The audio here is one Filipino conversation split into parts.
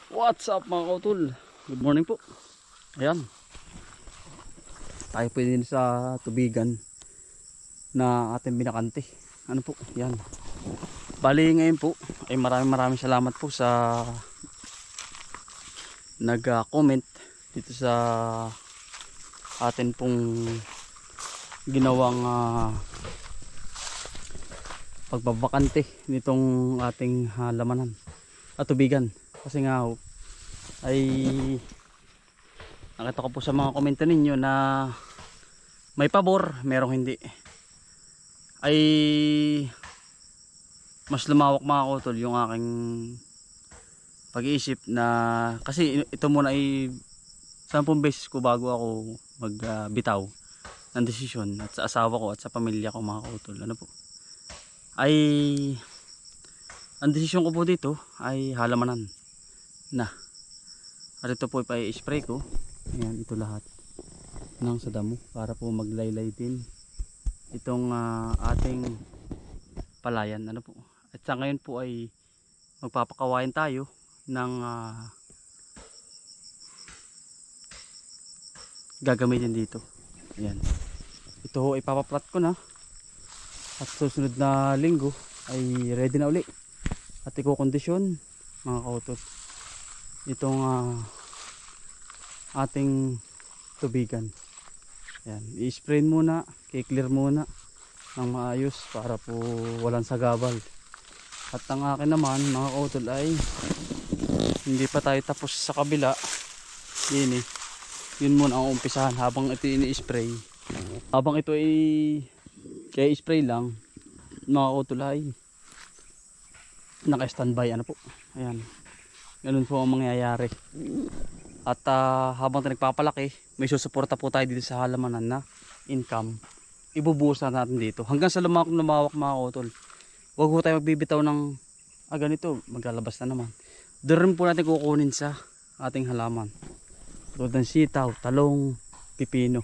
What's up mga kautol? Good morning po. Ayan. Tayo po din sa tubigan na ating binakante. Ano po? Ayan. Bali ngayon po ay maraming salamat po sa nag-comment dito sa atin pong ginawang pagbabakante nitong ating halamanan at tubigan. Kasi nga ay nakita ko po sa mga komento ninyo na may pabor, merong hindi. Ay mas lumawak mga kautol yung aking pag-iisip na kasi ito muna ay 10 beses ko bago ako magbitaw ng desisyon at sa asawa ko at sa pamilya ko mga kautol. Ano po? Ay ang desisyon ko po dito ay halamanan na. At ito po i-spray ko. Ayan, ito lahat ng sa damo para po maglaylay din itong ating palayan. Ano po? At sa ngayon po ay magpapakawayan tayo ng gagamitin dito. Ayan. Ito ho ipapaplat ko na. At susunod na linggo ay ready na uli. At i-kondisyon mga kautol itong ating tubigan. Ayan, i-spray muna, i-clear muna ng maayos para po walang sagabal. At ang akin naman mga kautol ay hindi pa tayo tapos sa kabila. Yun muna ang umpisahan habang ito ini-spray. Habang ito ay kaya spray lang mga kautol ay naka-standby ano po. Ayan. Ganun po ang mangyayari. At habang tayo nagpapalaki, may susuporta po tayo dito sa halamanan na income. Ibubuhusan natin dito. Hanggang sa lumawak mga kautol. Huwag po tayo magbibitaw ng ganito, maglalabas na naman. Doon rin po natin kukunin sa ating halaman. Tulad ng sitaw, talong, pipino.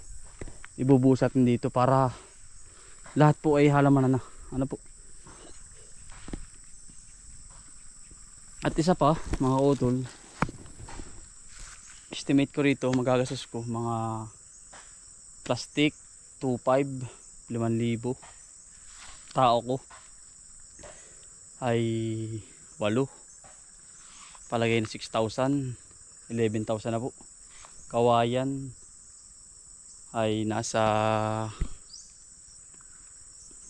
Ibubuhos natin dito para lahat po ay halamanan na. Ano po? At isa pa mga kautol, estimate ko rito magagastos ko mga plastic 2,500, 5,000. Tao ko ay 8, palagay na 6,000, 11,000 na po. Kawayan ay nasa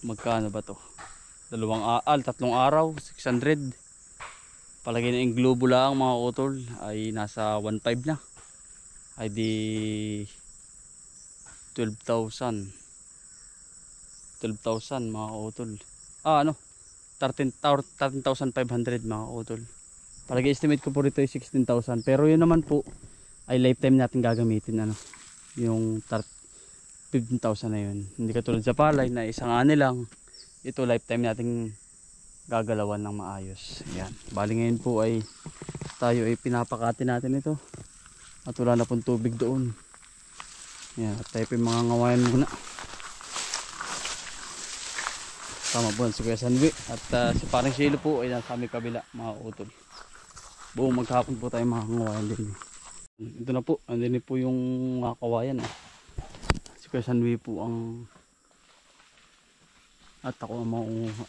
magkano ba to? 3 araw 600. Palagay na yung globo lang mga kautol ay nasa 1,500 na. Ay di 12,000 mga kautol. 13,500 mga kautol. Palagay estimate ko po rito ay 16,000. Pero yun naman po ay lifetime natin gagamitin yung 15,000 na yun. Hindi katulad sa palay na isang ani lang. Ito lifetime natin gagalawan ng maayos. Ayan. Bali ngayon po ay tayo ay pinapakati natin ito. At wala na pong tubig doon. Ayan. At tayo po yung mga ngawayan muna. Tama po si Kuya Sanwi. At si Parang Shilo po ay nasa aming kabila mga utol. Buong maghapon po tayo mga ngawayan din. Ito na po. Andun po yung mga kawayan. Si Kuya Sanwi po ang at ako ang maunguha.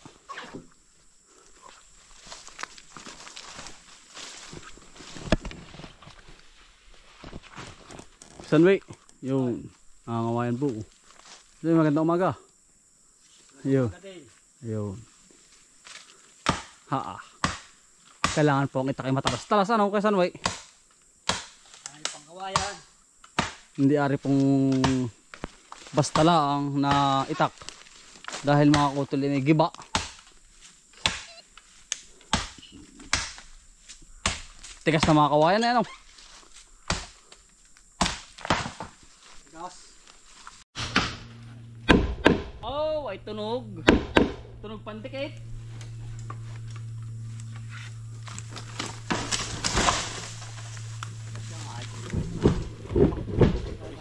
Sunway, yung nangangawayan po. So, magandang umaga. Yun. Yun. Kailangan po ang itakay matalas. Talas ano kay Sunway? Ay, pangkawayan. Hindi ari pong basta lang na itak. Dahil mga kutol ini giba. Tigas na mga kawayan na yan. Oh, ay tunog. Tunog pandikit.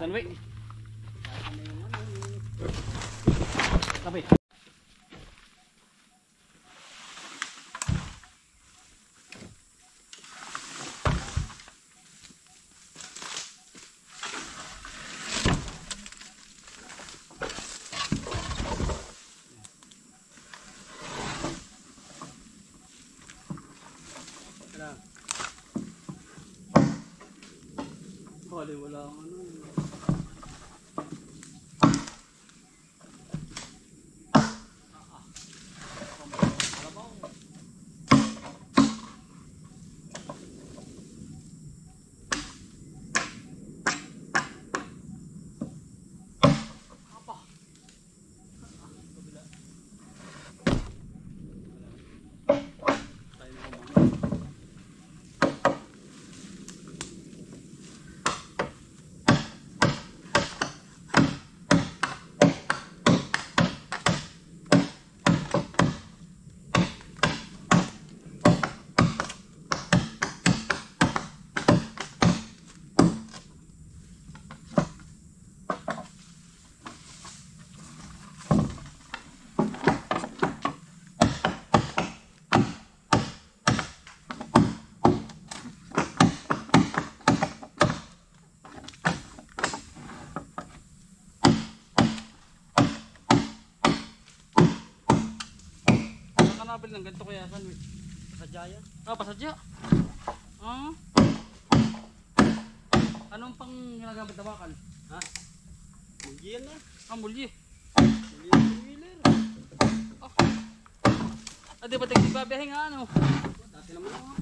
Sunway. Tabi. Bali, wala ang ano. Nabili ng ganito kaya saan? Pasadya yan. Ah, pasadya. Ah. Anong pang ginagamit na bakal? Ha? Mulye yan na. Ah, mulye. Mulye yan two-wheeler. Ah, di ba tingin babiyahe nga ano? Dati naman ako.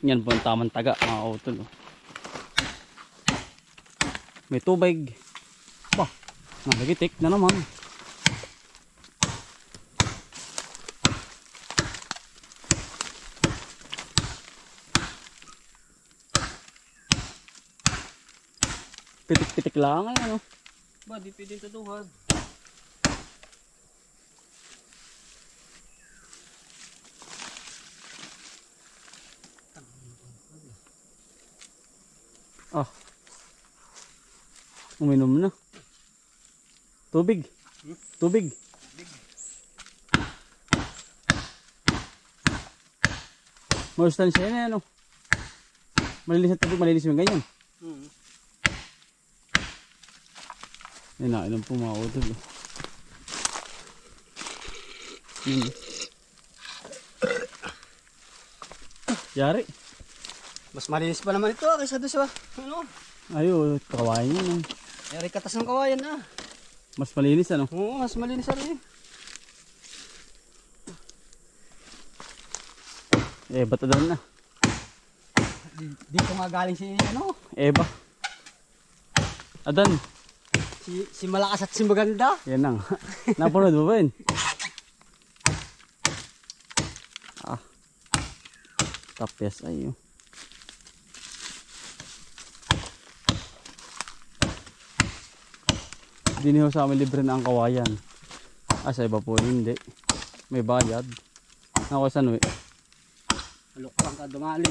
Yan po ang tamang taga mga utol. May tubig. Bah, nagitik na naman. Pitik-pitik lang ano. Ba, di pwedeng tuduhan. Ah. Uminom na. Tubig. Tubig. Maustansya na ano. Malinis na tubig, malinis yung ganyan. Yan na, inom po mga utol. Yari. Mas malinis pa naman ito kaysa doon sa ano. Ayo, kawayan yan. Yari katas ng kawayan na. Mas malinis ano? Oo, mas malinis rin. Eh, bata doon na. Dito nga galing si ano. Eba. Adan. Si malakas at si maganda. Yan na. Napunod mo ba yun? Ah. Tapyas ayo. Diniho sa amin libre na ang kawayan. Ah, sa iba po hindi. May bayad. Ako saan we? Alokang ka dumali.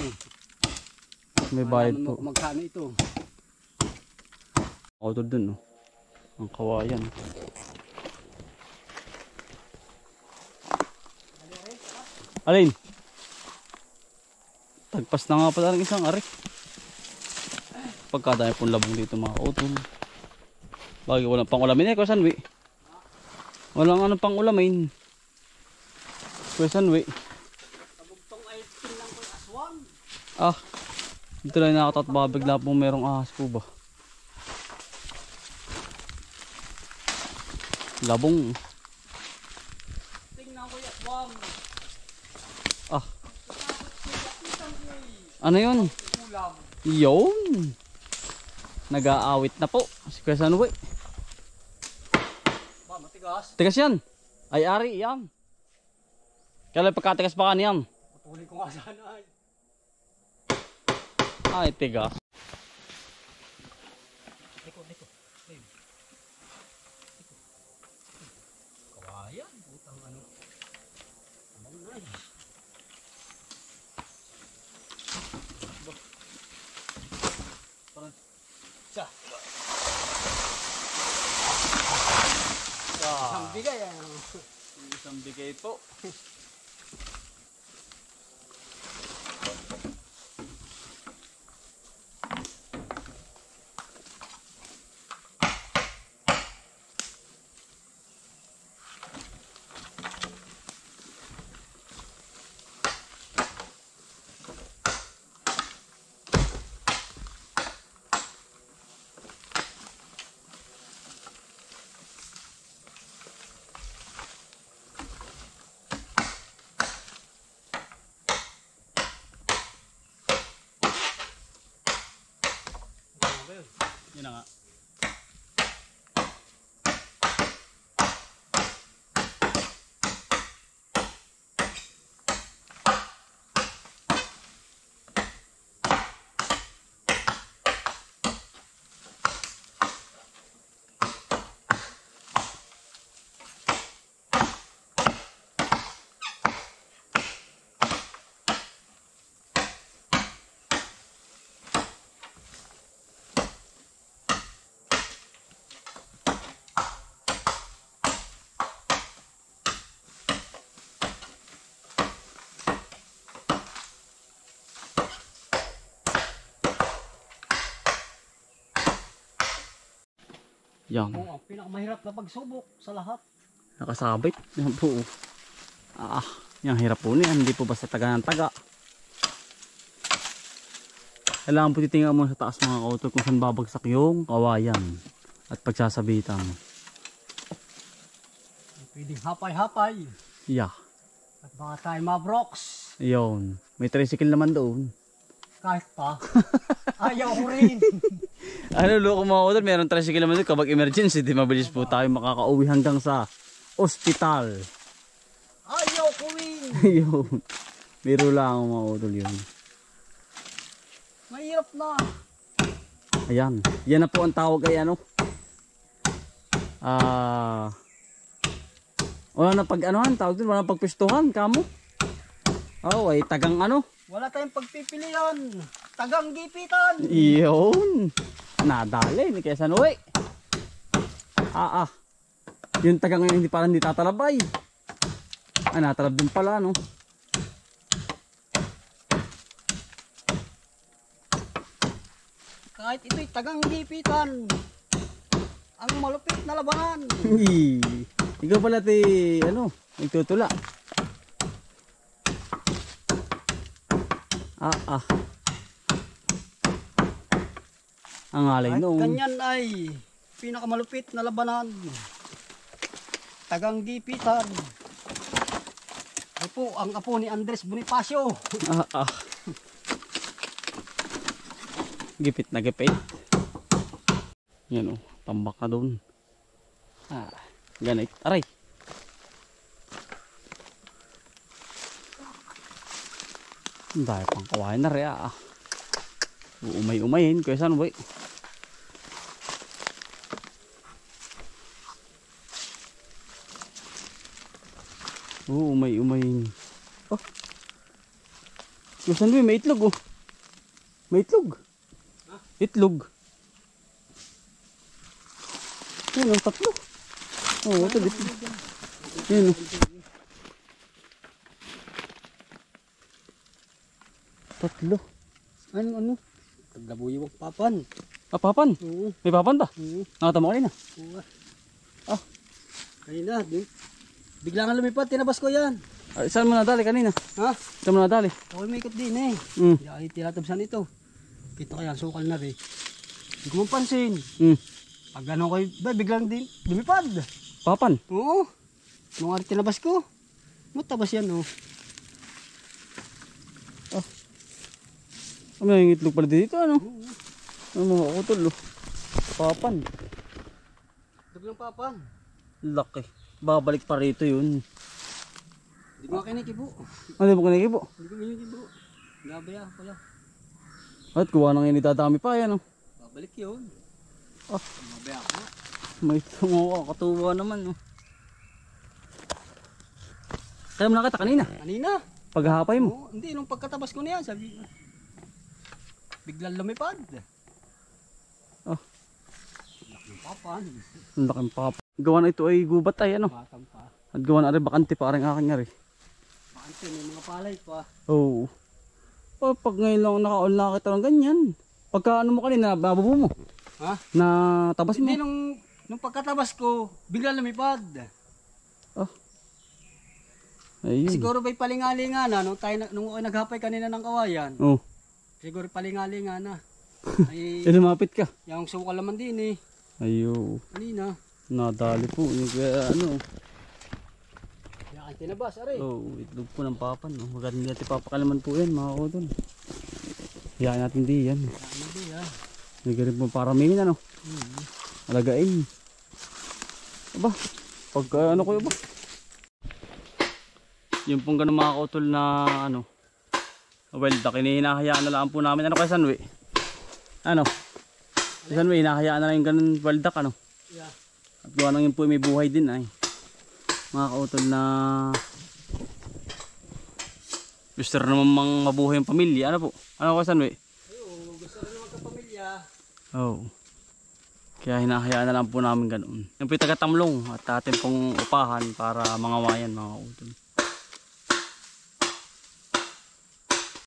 May bayad po. Magkano ito? Ako to dun no. Ang kawayan. Alin? Tagpas na nga pala ng isang ari. Pagkadami pong labong dito mga utol. Bagay walang pang ulamin eh. Kuya Sanwi. Walang ano pang ulamin. Kuya Sanwi. Tabugtong ay skin lang ko aswang. Ah. Dito lang nakataot baka bigla pong merong ahas po ba. Labong. Tingnan ko yung aswang. Ah. Ano yun? Ulam. Yun. Nag-aawit na po. Si Kuya Sanwi. Ba, matigas. Tigas yan. Ay ari yan. Kailan pagkatigas pa kanyan? Putulin ko nga sana ay. Ay tigas. Liko. Kawayan. Putang ano. Amang na eh. Sa. Isang bigay ah. Isang bigay po. Yun na nga. Yan. Oo, ang pinakamahirap na pagsubok sa lahat. Nakasabit. Yan po. Yung hirap po niyan. Hindi po basta taga ng taga. Kailangan po titingnan mo sa taas mga kautol kung saan babagsak yung kawayan at pagsasabitan. Pwedeng hapay-hapay. Yeah. At baka tayo mabroks. Yun. May tricycle naman doon. Kahit pa. Ayaw ko rin. Ano loko mga kautol, meron tricycle naman doon kapag emergency. Di mabilis po tayo makakauwi hanggang sa ospital. Ayaw ko rin. Yun. Biro lang mga kautol yun. Mahirap na. Ayan. Yan na po ang tawag ay ano. Wala na pag anuhan, tawag din, wala na pagpistuhan, kamo. Oh, ay tagang ano. Wala tayong pagpipilian. Tagang gipitan. Iyon. Nadali ni Kesa Noe. Yung tagang ngayon hindi parang hindi tatalabay. Natalab din pala no. Kahit ito'y tagang gipitan. Ang malupit na labanan. Ikaw pala ano, nagtutula. Ang alay Kahit noon. ganyan ay pinakamalupit na labanan. Tagang gipitan. Ay po, ang apo ni Andres Bonifacio. Gipit na gipit. Yan o, tambak na doon. Ganit. Aray. Dahil pang kawain na rin Umay-umayin. Kaya saan boy? Umay-umayin. Oh. Kaya saan boy? May itlog oh. May itlog. Itlog. Yan ang tatlo. Ito dito. Yan o. Tatlo. Ano? Taglabuyo ang papan. Papan? Oo. May papan ba? Oo. Nakata mo kanina? Oo. Kanina, bigla nga lumipad, tinabas ko yan. Saan mo nadali kanina? Ha? Saan mo nadali? Ako may ikot din eh. Mm. Ay, tinatabsan ito. Kita kaya, sukal na rin. Hindi ko mapansin. Pag ano kayo, biglang din, lumipad. Papan? Oo. Nung ari tinabas ko. Matabas yan oh. May itlog pala dito ano? Ano mga kutol oh. Papan. Biglang papan. Laki. Babalik pa rito yun. Hindi ko kinikibo. Ano mo kinikibo? Hindi ko kinikibo. Gabaya pala. At kuha nang yan itadami pa yan oh. Babalik yun. Gabaya ko. May tungo katuwa naman oh. Kaya mo nakita kanina? Kanina. Paghahapay mo? Oo, hindi, nung pagkatabas ko na yan, sabi biglang lumipad. Laking papan. Ang laking papan. Gawa na ito ay gubat ay ano. Batang pa. At gawa na rin bakante pa rin aking nga rin. Bakante, may mga palay pa. Oo. Pag ngayon lang naka-all nakita ng ganyan. Pagka ano mo kanina, babubo mo. Ha? Na tabas mo. Hindi, nung pagkatabas ko, biglang lumipad. Ayun. Siguro ba'y palingalinga na, nung ako naghapay kanina ng kawayan. Oo. Siguro palingalinga na. Ay, lumapit ka. yung sukal naman din eh. Ayo. Kanina. Nadali po. Yung kaya ano. Yan, tinabas, aray. Itlog po ng papan. No? Maganda natin papakalaman po yan mga kodon. Hayaan natin di yan. Yan, hindi ha. Hindi rin po paramihin ano. Alagain. Aba, pagka ano ko ba? Yung pong ganun mga kautol na ano, welda, hinahayaan na lang po namin. Ano kay Sanwi? Ano? Sanwi, hinahayaan na lang yung ganun welda ano? Yeah. At gawa nang yun po may buhay din ay. Mga kautol na gusto rin naman mabuhay yung pamilya. Ano po? Ano kay Sanwi? Ayun, gusto rin naman kapamilya. Oo. Kaya hinahayaan na lang po namin ganun. Yung po yung taga-Tamlong at atin pong upahan para mga wayan mga kautol.